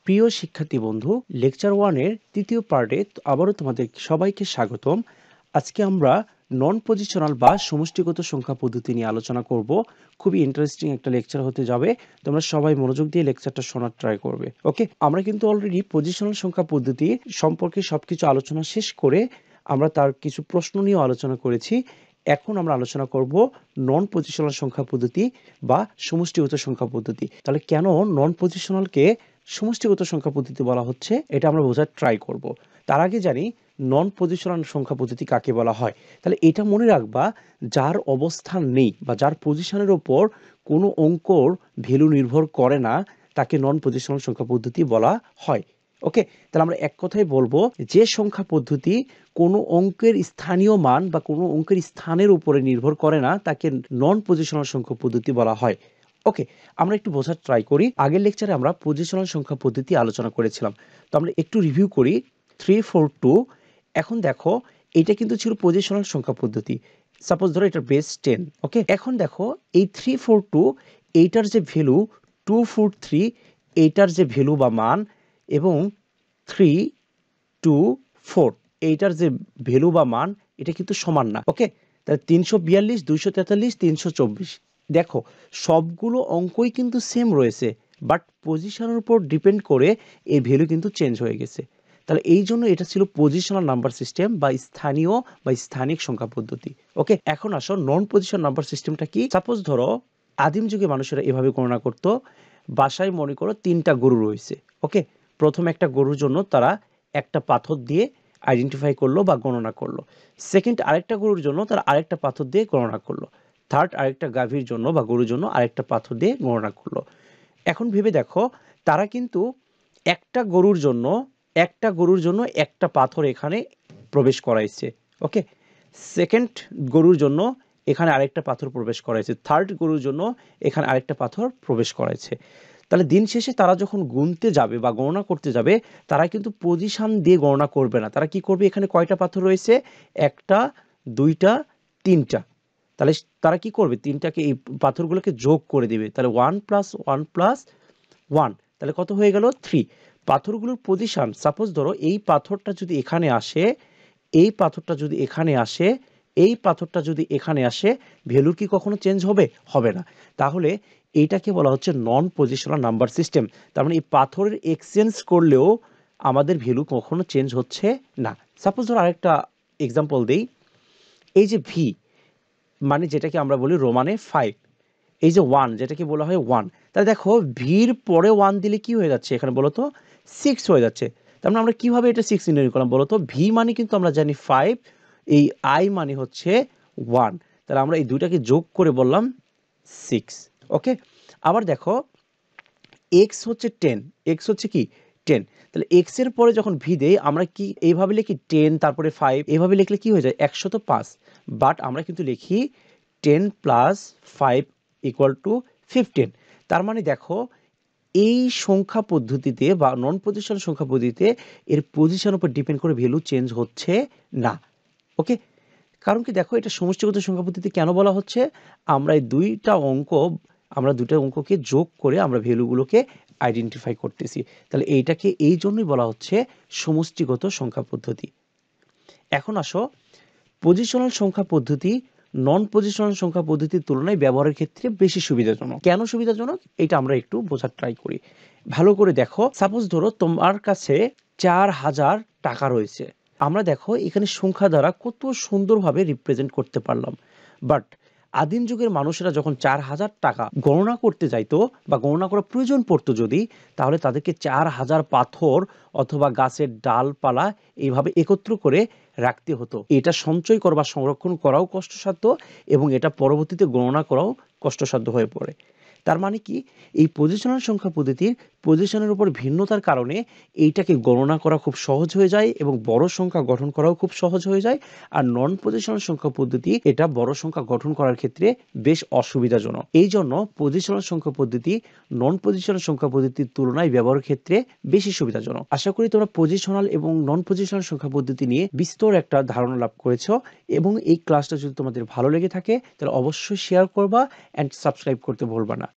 প্রিয় শিক্ষার্থী বন্ধু, লেকচার 1 এর তৃতীয় পার্টে আবারও তোমাদের সবাইকে স্বাগতম। আজকে আমরা নন পজিশনাল বা সমষ্টিগত সংখ্যা পদ্ধতি নিয়ে আলোচনা করব। খুবই ইন্টারেস্টিং একটা লেকচার হতে যাবে। তোমরা সবাই মনোযোগ দিয়ে লেকচারটা শোনার ট্রাই করবে। ওকে, আমরা কিন্তু অলরেডি পজিশনাল সংখ্যা পদ্ধতি সম্পর্কে সবকিছু আলোচনা শেষ করে আমরা তার কিছু প্রশ্ন নিয়ে আলোচনা করেছি। এখন আমরা আলোচনা করব নন পজিশনাল সংখ্যা পদ্ধতি বা সমষ্টিগত সংখ্যা পদ্ধতি। তাহলে কেন নন পজিশনালকে সমষ্টিগত সংখ্যা পদ্ধতি বলা হচ্ছে এটা আমরা বোঝার ট্রাই করব। তার আগে জানি নন পজিশনাল সংখ্যা পদ্ধতি কাকে বলা হয়। তাহলে এটা মনে রাখবা, যার অবস্থান নেই বা যার পজিশনের ওপর কোনো অঙ্কর ভ্যালু নির্ভর করে না তাকে নন পজিশনাল সংখ্যা পদ্ধতি বলা হয়। ওকে, তাহলে আমরা এক কথায় বলবো যে সংখ্যা পদ্ধতি কোনো অঙ্কের স্থানীয় মান বা কোনো অঙ্কের স্থানের উপরে নির্ভর করে না তাকে নন পজিশনাল সংখ্যা পদ্ধতি বলা হয়। ওকে, আমরা একটু বোঝার ট্রাই করি। আগের লেকচারে আমরা পজিশনাল সংখ্যা পদ্ধতি আলোচনা করেছিলাম, তো আমরা একটু রিভিউ করি। 342, এখন দেখো এটা কিন্তু ছিল পজিশনাল সংখ্যা পদ্ধতি। সাপোজ ধরো এটার বেস 10। ওকে, এখন দেখো এই 342 এইটার যে ভ্যালু 243, এইটার যে ভ্যালু বা মান, এবং 324 এইটার যে ভ্যালু বা মান, এটা কিন্তু সমান না। ওকে, তাহলে 342, 243, 324, দেখো সবগুলো অঙ্কই কিন্তু সেম রয়েছে, বাট পজিশনের উপর ডিপেন্ড করে এই ভ্যালু কিন্তু চেঞ্জ হয়ে গেছে। তাহলে এই জন্য এটা ছিল পজিশনাল নাম্বার সিস্টেম বা স্থানীয় বা স্থানিক সংখ্যা পদ্ধতি। ওকে, এখন আসো নন পজিশন নাম্বার সিস্টেমটা কি। সাপোজ ধরো আদিম যুগে মানুষেরা এভাবে গণনা করতো। বাসায় মনে করো 3টা গরু রয়েছে। ওকে, প্রথম একটা গরুর জন্য তারা একটা পাথর দিয়ে আইডেন্টিফাই করলো বা গণনা করলো। সেকেন্ড আরেকটা গরুর জন্য তারা আরেকটা পাথর দিয়ে গণনা করলো। থার্ড আরেকটা গাভীর জন্য বা গরুর জন্য আরেকটা পাথর দিয়ে গণনা করলো। এখন ভেবে দেখো, তারা কিন্তু একটা গরুর জন্য একটা পাথর এখানে প্রবেশ করাইছে। ওকে, সেকেন্ড গরুর জন্য এখানে আরেকটা পাথর প্রবেশ করাইছে, থার্ড গরুর জন্য এখানে আরেকটা পাথর প্রবেশ করাইছে। তাহলে দিন শেষে তারা যখন গুনতে যাবে বা গণনা করতে যাবে, তারা কিন্তু পজিশন দিয়ে গণনা করবে না। তারা কি করবে, এখানে কয়টা পাথর রয়েছে, একটা, দুইটা, তিনটা। তাহলে তারা কি করবে, তিনটাকে এই পাথরগুলোকে যোগ করে দিবে। তাহলে 1 + 1 + 1, তাহলে কত হয়ে গেল, 3। পাথরগুলোর পজিশন, সাপোজ ধরো এই পাথরটা যদি এখানে আসে, এই পাথরটা যদি এখানে আসে, এই পাথরটা যদি এখানে আসে, ভ্যালু কি কখনো চেঞ্জ হবে? হবে না। তাহলে এইটাকে বলা হচ্ছে নন পজিশনাল নাম্বার সিস্টেম। তার মানে এই পাথরের এক্সচেঞ্জ করলেও আমাদের ভ্যালু কখনো চেঞ্জ হচ্ছে না। সাপোজ ধরো আরেকটা এক্সাম্পল দেই। এই যে ভি, মানে যেটাকে আমরা বলি রোমানে 5, এই যে 1 যেটাকে বলা হয় 1, তাহলে দেখো ভির পরে 1 দিলে কি হয়ে যাচ্ছে, এখানে বলো তো 6 হয়ে যাচ্ছে। তার মানে আমরা কিভাবে এটা 6 নির্ণয় করলাম বলো তো। ভি মানে কিন্তু আমরা জানি 5, এই আই মানে হচ্ছে 1, তাহলে আমরা এই দুইটাকে যোগ করে বললাম 6। ওকে, আবার দেখো এক্স হচ্ছে 10, এক্স হচ্ছে কি 10, তাহলে এক্স এর পরে যখন ভি দেই আমরা কি এইভাবে লিখি 10 তারপরে 5, এইভাবে লিখলে কি হয়ে যায় 105। বাট আমরা কিন্তু লিখি 10 + 5 = 15। তার মানে দেখো এই সংখ্যা পদ্ধতিতে বা নন পজিশনাল সংখ্যা পদ্ধতিতে এর পজিশন উপর ডিপেন্ড করে ভ্যালু চেঞ্জ হচ্ছে না। ওকে, কারণ কি দেখো এটা সমষ্টিগত সংখ্যা পদ্ধতি কেন বলা হচ্ছে, আমরা এই দুইটা অঙ্ককে যোগ করে আমরা ভ্যালুগুলোকে আইডেন্টিফাই করতেছি। তাহলে এইটাকে এই জন্যই বলা হচ্ছে সমষ্টিগত সংখ্যা পদ্ধতি। এখন আসো পজিশনাল সংখ্যা পদ্ধতি নন পজিশনাল সংখ্যা পদ্ধতির তুলনায় ব্যবহারের ক্ষেত্রে বেশি সুবিধাজনক। কেন সুবিধাজনক এটা আমরা একটু বোঝার ট্রাই করি। ভালো করে দেখো, সাপোজ ধরো তোমার কাছে 4000 টাকা রয়েছে। আমরা দেখো এখানে সংখ্যা দ্বারা কত সুন্দরভাবে রিপ্রেজেন্ট করতে পারলাম। বাট আদিম যুগের মানুষেরা যখন 4000 টাকা গণনা করতে যাইতো বা গণনা করার প্রয়োজন পড়তো যদি, তাহলে তাদেরকে 4000 পাথর অথবা গাছের ডালপালা এইভাবে একত্র করে রাখতে হতো। এটা সঞ্চয় করা বা সংরক্ষণ করাও কষ্টসাধ্য এবং এটা পরবর্তীতে গণনা করাও কষ্টসাধ্য হয়ে পড়ে। তার মানে কি, এই পজিশনাল সংখ্যা পদ্ধতির পজিশনের উপর ভিন্নতার কারণে এইটাকে গণনা করা খুব সহজ হয়ে যায় এবং বড় সংখ্যা গঠন করাও খুব সহজ হয়ে যায়। আর নন পজিশনাল সংখ্যা পদ্ধতি এটা বড় সংখ্যা গঠন করার ক্ষেত্রে বেশ অসুবিধাজনক। এই জন্য পজিশনাল সংখ্যা পদ্ধতি নন পজিশনাল সংখ্যা পদ্ধতির তুলনায় ব্যবহারের ক্ষেত্রে বেশি সুবিধাজনক। আশা করি তোমরা পজিশনাল এবং নন পজিশনাল সংখ্যা পদ্ধতি নিয়ে বিস্তর একটা ধারণা লাভ করেছো, এবং এই ক্লাসটা যদি তোমাদের ভালো লেগে থাকে তাহলে অবশ্যই শেয়ার করবা অ্যান্ড সাবস্ক্রাইব করতে ভুলবা না।